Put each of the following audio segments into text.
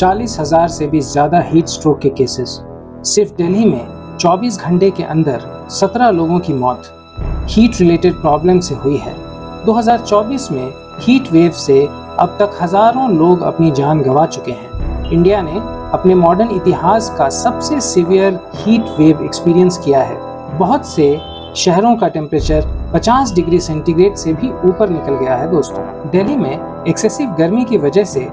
40,000 से भी ज़्यादा हीट स्ट्रोक के केसेस। सिर्फ दिल्ली में 24 घंटे के अंदर 17 लोगों की मौत हीट रिलेटेड प्रॉब्लम से हुई है। 2024 में हीट वेव से अब तक हज़ारों लोग अपनी जान गंवा चुके हैं। इंडिया ने अपने मॉडर्न इतिहास का सबसे सीवियर हीट वेव एक्सपीरियंस किया है। बहुत से शहरों का टेम्परेचर 50 डिग्री सेंटीग्रेड से भी ऊपर निकल गया है दोस्तों। दिल्ली में एक्सेसिव गर्मी की वजह से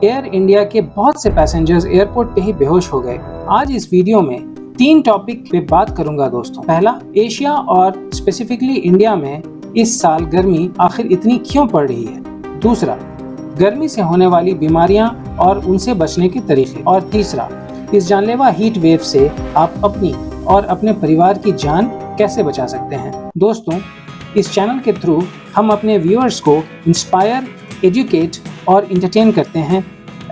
एयर इंडिया के बहुत से पैसेंजर्स एयरपोर्ट पे ही बेहोश हो गए। आज इस वीडियो में 3 टॉपिक पे बात करूंगा दोस्तों। पहला, एशिया और स्पेसिफिकली इंडिया में इस साल गर्मी आखिर इतनी क्यों पड़ रही है। दूसरा, गर्मी से होने वाली बीमारियां और उनसे बचने के तरीके। और तीसरा, इस जानलेवा हीट वेव से आप अपनी और अपने परिवार की जान कैसे बचा सकते हैं। दोस्तों, इस चैनल के थ्रू हम अपने व्यूअर्स को इंस्पायर, एजुकेट और इंटरटेन करते हैं।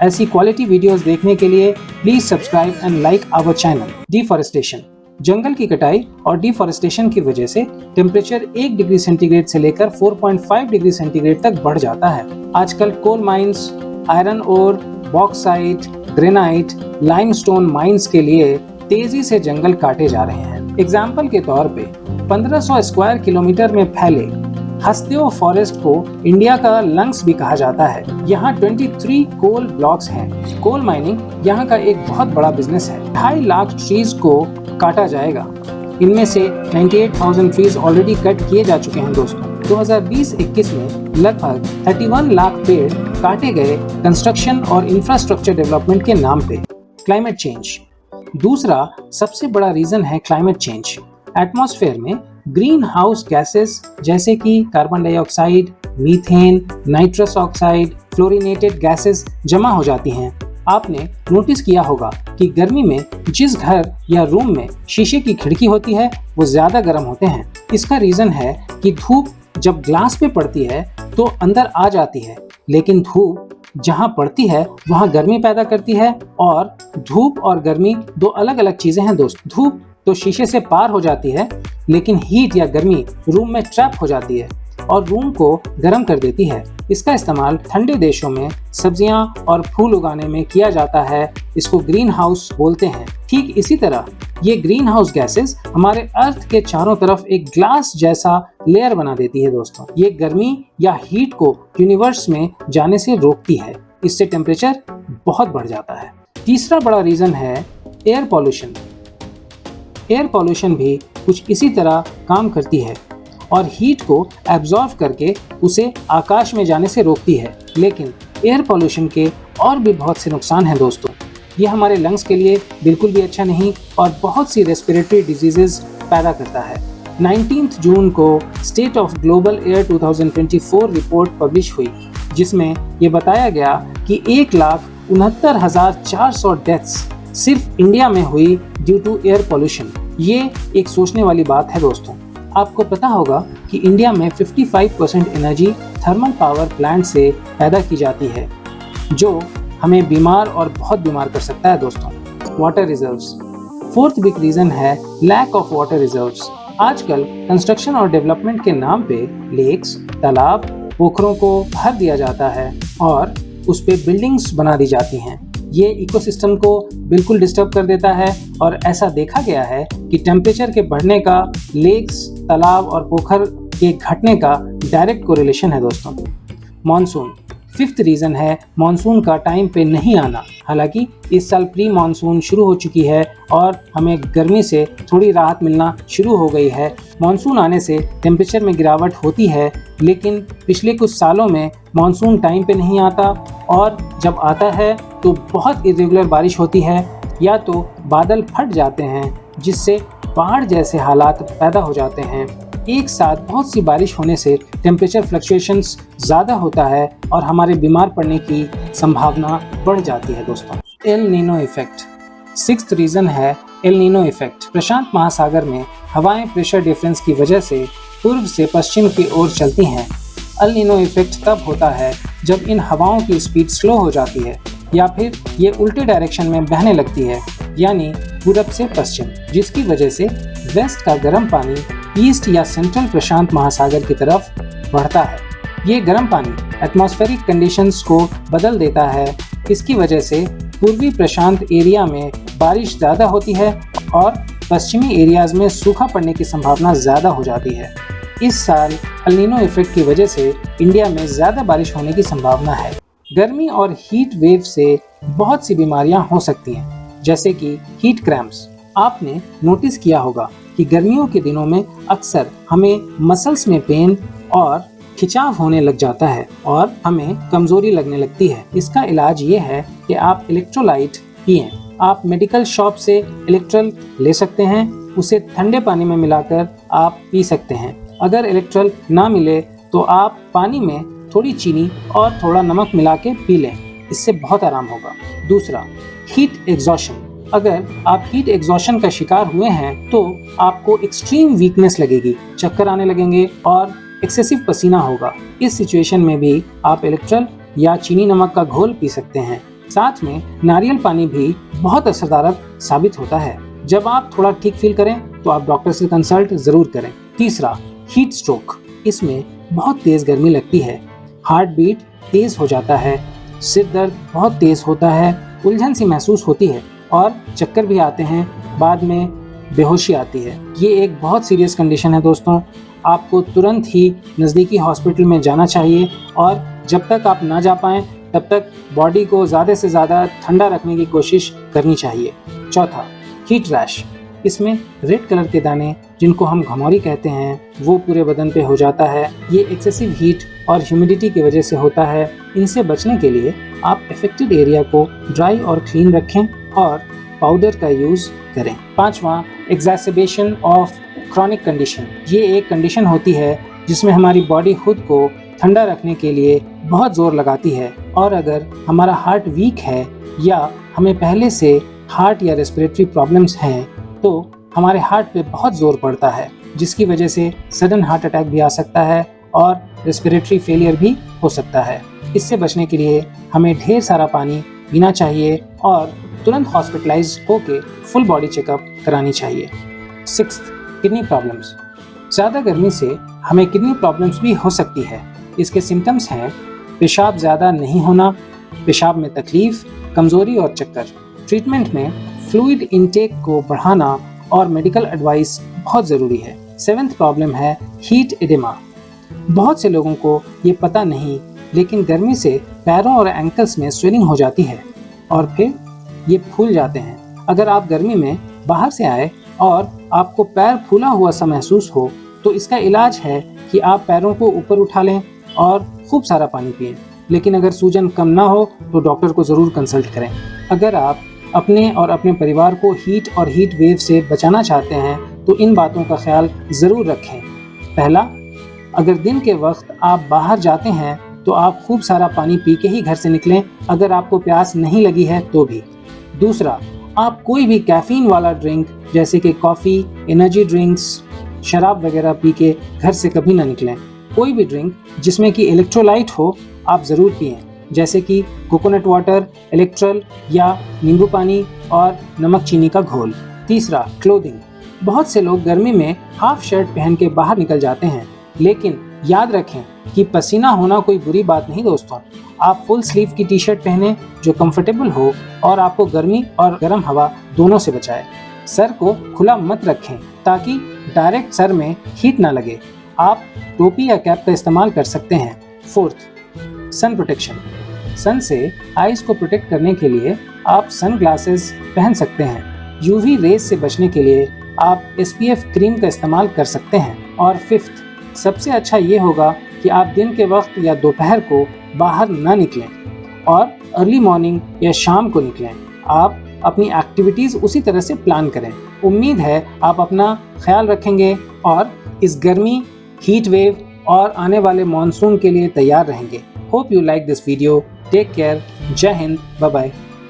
ऐसी क्वालिटी वीडियोस देखने के लिए please subscribe and like our channel. Deforestation, जंगल की कटाई और डिफॉरेस्टेशन की वजह से टेम्परेचर 1 डिग्री सेंटीग्रेड से लेकर 4.5 डिग्री सेंटीग्रेड तक बढ़ जाता है। आजकल coal mines, iron ore, bauxite, granite, limestone mines के लिए तेजी से जंगल काटे जा रहे हैं। एग्जाम्पल के तौर पे 1500 स्क्वायर किलोमीटर में फैले हस्देव फॉरेस्ट को इंडिया का लंग्स भी कहा जाता है। यहाँ 23 कोल ब्लॉक्स हैं। कोल माइनिंग यहाँ का एक बहुत बड़ा बिजनेस है। 2.5 लाख ट्रीज को काटा जाएगा। इनमें से 98,000 ट्रीज ऑलरेडी कट किए जा चुके हैं दोस्तों। 2020-21 में लगभग 31 लाख पेड़ काटे गए कंस्ट्रक्शन और इंफ्रास्ट्रक्चर डेवलपमेंट के नाम पे। क्लाइमेट चेंज, दूसरा सबसे बड़ा रीजन है क्लाइमेट चेंज। एटमॉस्फेयर में ग्रीन हाउस गैसेस जैसे कि carbon dioxide, methane, nitrous oxide, fluorinated gases जमा हो जाती हैं। आपने नोटिस किया होगा कि गर्मी में जिस घर या रूम में शीशे की खिड़की होती है वो ज्यादा गर्म होते हैं। इसका रीजन है कि धूप जब ग्लास पे पड़ती है तो अंदर आ जाती है, लेकिन धूप जहाँ पड़ती है वहाँ गर्मी पैदा करती है। और धूप और गर्मी 2 अलग अलग चीजें हैं दोस्त। धूप तो शीशे से पार हो जाती है, लेकिन हीट या गर्मी रूम में ट्रैप हो जाती है और रूम को गर्म कर देती है। इसका इस्तेमाल ठंडे देशों में सब्जियां और फूल उगाने में किया जाता है। इसको ग्रीन हाउस बोलते हैं। ठीक इसी तरह ये ग्रीन हाउस गैसेस हमारे अर्थ के चारों तरफ एक ग्लास जैसा लेयर बना देती है दोस्तों। ये गर्मी या हीट को यूनिवर्स में जाने से रोकती है। इससे टेम्परेचर बहुत बढ़ जाता है। तीसरा बड़ा रीजन है एयर पॉल्यूशन। एयर पॉल्यूशन भी कुछ इसी तरह काम करती है और हीट को एब्जॉर्ब करके उसे आकाश में जाने से रोकती है। लेकिन एयर पॉल्यूशन के और भी बहुत से नुकसान हैं दोस्तों। ये हमारे लंग्स के लिए बिल्कुल भी अच्छा नहीं और बहुत सी रेस्पिरेटरी डिजीजेस पैदा करता है। 19 जून को state of global air 2024 report publish हुई, जिसमें ये बताया गया कि 1,69,400 डेथ्स सिर्फ इंडिया में हुई ड्यू टू एयर पॉल्यूशन। ये एक सोचने वाली बात है दोस्तों। आपको पता होगा कि इंडिया में 55% एनर्जी थर्मल पावर प्लांट से पैदा की जाती है, जो हमें बीमार और बहुत बीमार कर सकता है दोस्तों। Water reserves, fourth big reason है लैक ऑफ वाटर रिजर्व्स। आजकल कंस्ट्रक्शन और डेवलपमेंट के नाम पे लेक्स, तालाब, पोखरों को भर दिया जाता है और उस पे बिल्डिंग्स बना दी जाती हैं। ये इकोसिस्टम को बिल्कुल डिस्टर्ब कर देता है और ऐसा देखा गया है कि टेम्परेचर के बढ़ने का लेक्स, तालाब और पोखर के घटने का डायरेक्ट कोरिलेशन है दोस्तों। मॉनसून, फिफ्थ रीजन है मॉनसून का टाइम पे नहीं आना। हालांकि इस साल प्री मॉनसून शुरू हो चुकी है और हमें गर्मी से थोड़ी राहत मिलना शुरू हो गई है। मॉनसून आने से टेम्परेचर में गिरावट होती है, लेकिन पिछले कुछ सालों में मॉनसून टाइम पे नहीं आता और जब आता है तो बहुत इरेगुलर बारिश होती है या तो बादल फट जाते हैं जिससे बाढ़ जैसे हालात पैदा हो जाते हैं। एक साथ बहुत सी बारिश होने से टेम्परेचर फ्लक्चुएशंस ज़्यादा होता है और हमारे बीमार पड़ने की संभावना बढ़ जाती है दोस्तों। El Nino effect, sixth reason है एल नीनो इफेक्ट। प्रशांत महासागर में हवाएं प्रेशर डिफरेंस की वजह से पूर्व से पश्चिम की ओर चलती हैं। एल नीनो इफेक्ट तब होता है जब इन हवाओं की स्पीड स्लो हो जाती है या फिर ये उल्टे डायरेक्शन में बहने लगती है, यानी पूरब से पश्चिम, जिसकी वजह से वेस्ट का गर्म पानी ईस्ट या सेंट्रल प्रशांत महासागर की तरफ बढ़ता है। ये गर्म पानी एटमॉस्फेरिक कंडीशंस को बदल देता है इसकी वजह से पूर्वी प्रशांत एरिया में बारिश ज़्यादा होती है और पश्चिमी एरियाज में सूखा पड़ने की संभावना ज़्यादा हो जाती है। इस साल एल नीनो इफेक्ट की वजह से इंडिया में ज़्यादा बारिश होने की संभावना है। गर्मी और हीट वेव से बहुत सी बीमारियां हो सकती हैं, जैसे कि हीट क्रैम्प्स। आपने नोटिस किया होगा कि गर्मियों के दिनों में अक्सर हमें मसल्स में पेन और खिंचाव होने लग जाता है और हमें कमजोरी लगने लगती है। इसका इलाज ये है कि आप इलेक्ट्रोलाइट पिएं। आप मेडिकल शॉप से इलेक्ट्रल ले सकते हैं, उसे ठंडे पानी में मिलाकर आप पी सकते हैं। अगर इलेक्ट्रल ना मिले तो आप पानी में थोड़ी चीनी और थोड़ा नमक मिला के पी लें, इससे बहुत आराम होगा। दूसरा, हीट एग्जॉशन। अगर आप हीट एग्जॉशन का शिकार हुए हैं तो आपको एक्सट्रीम वीकनेस लगेगी, चक्कर आने लगेंगे और एक्सेसिव पसीना होगा। इस सिचुएशन में भी आप इलेक्ट्रल या चीनी नमक का घोल पी सकते हैं। साथ में नारियल पानी भी बहुत असरदार साबित होता है। जब आप थोड़ा ठीक फील करें तो आप डॉक्टर से कंसल्ट जरूर करें। तीसरा, हीट स्ट्रोक। इसमें बहुत तेज गर्मी लगती है, हार्ट बीट तेज हो जाता है, सिर दर्द बहुत तेज होता है, उलझन सी महसूस होती है और चक्कर भी आते हैं, बाद में बेहोशी आती है। ये एक बहुत सीरियस कंडीशन है दोस्तों। आपको तुरंत ही नज़दीकी हॉस्पिटल में जाना चाहिए और जब तक आप ना जा पाएं तब तक बॉडी को ज़्यादा से ज़्यादा ठंडा रखने की कोशिश करनी चाहिए। चौथा, हीट रैश। इसमें रेड कलर के दाने, जिनको हम घमौरी कहते हैं, वो पूरे बदन पे हो जाता है। ये एक्सेसिव हीट और ह्यूमिडिटी की वजह से होता है। इनसे बचने के लिए आप अफेक्टेड एरिया को ड्राई और क्लीन रखें और पाउडर का यूज़ करें। पांचवा, एग्जैसर्बेशन ऑफ क्रॉनिक कंडीशन। ये एक कंडीशन होती है जिसमें हमारी बॉडी खुद को ठंडा रखने के लिए बहुत जोर लगाती है और अगर हमारा हार्ट वीक है या हमें पहले से हार्ट या रेस्पिरेटरी प्रॉब्लम्स हैं तो हमारे हार्ट पे बहुत जोर पड़ता है, जिसकी वजह से सडन हार्ट अटैक भी आ सकता है और रेस्पिरेटरी फेलियर भी हो सकता है। इससे बचने के लिए हमें ढेर सारा पानी पीना चाहिए और तुरंत हॉस्पिटलाइज होके फुल बॉडी चेकअप करानी चाहिए। Sixth, kidney problems. ज़्यादा गर्मी से हमें किडनी प्रॉब्लम्स भी हो सकती है। इसके सिम्टम्स हैं पेशाब ज़्यादा नहीं होना, पेशाब में तकलीफ, कमज़ोरी और चक्कर। ट्रीटमेंट में फ्लूइड इनटेक को बढ़ाना और मेडिकल एडवाइस बहुत ज़रूरी है। सेवेंथ प्रॉब्लम है हीट एडिमा। बहुत से लोगों को ये पता नहीं, लेकिन गर्मी से पैरों और एंकल्स में स्वेलिंग हो जाती है और फिर ये फूल जाते हैं। अगर आप गर्मी में बाहर से आए और आपको पैर फूला हुआ सा महसूस हो तो इसका इलाज है कि आप पैरों को ऊपर उठा लें और खूब सारा पानी पिएं। लेकिन अगर सूजन कम ना हो तो डॉक्टर को ज़रूर कंसल्ट करें। अगर आप अपने और अपने परिवार को हीट और हीट वेव से बचाना चाहते हैं तो इन बातों का ख्याल ज़रूर रखें। पहला, अगर दिन के वक्त आप बाहर जाते हैं तो आप खूब सारा पानी पी के ही घर से निकलें, अगर आपको प्यास नहीं लगी है तो भी। दूसरा, आप कोई भी कैफीन वाला ड्रिंक जैसे कि कॉफ़ी, एनर्जी ड्रिंक्स, शराब वगैरह पी के घर से कभी ना निकलें। कोई भी ड्रिंक जिसमें कि इलेक्ट्रोलाइट हो आप ज़रूर पिएं, जैसे कि कोकोनट वाटर, इलेक्ट्रल या नींबू पानी और नमक चीनी का घोल। तीसरा, क्लोथिंग। बहुत से लोग गर्मी में हाफ शर्ट पहन के बाहर निकल जाते हैं, लेकिन याद रखें कि पसीना होना कोई बुरी बात नहीं दोस्तों। आप फुल स्लीव की टी शर्ट पहने जो कंफर्टेबल हो और आपको गर्मी और गर्म हवा दोनों से बचाए। सर को खुला मत रखें ताकि डायरेक्ट सर में हीट ना लगे। आप टोपी या कैप का इस्तेमाल कर सकते हैं। Fourth, sun protection. सन से आइज को प्रोटेक्ट करने के लिए आप सन ग्लासेस पहन सकते हैं। यूवी रेज से बचने के लिए आप SPF क्रीम का इस्तेमाल कर सकते हैं। और फिफ्थ, सबसे अच्छा ये होगा कि आप दिन के वक्त या दोपहर को बाहर ना निकलें और अर्ली मॉर्निंग या शाम को निकलें। आप अपनी एक्टिविटीज़ उसी तरह से प्लान करें। उम्मीद है आप अपना ख्याल रखेंगे और इस गर्मी, हीट वेव और आने वाले मॉनसून के लिए तैयार रहेंगे। Hope you like this video. Take care. जय हिंद। Bye bye.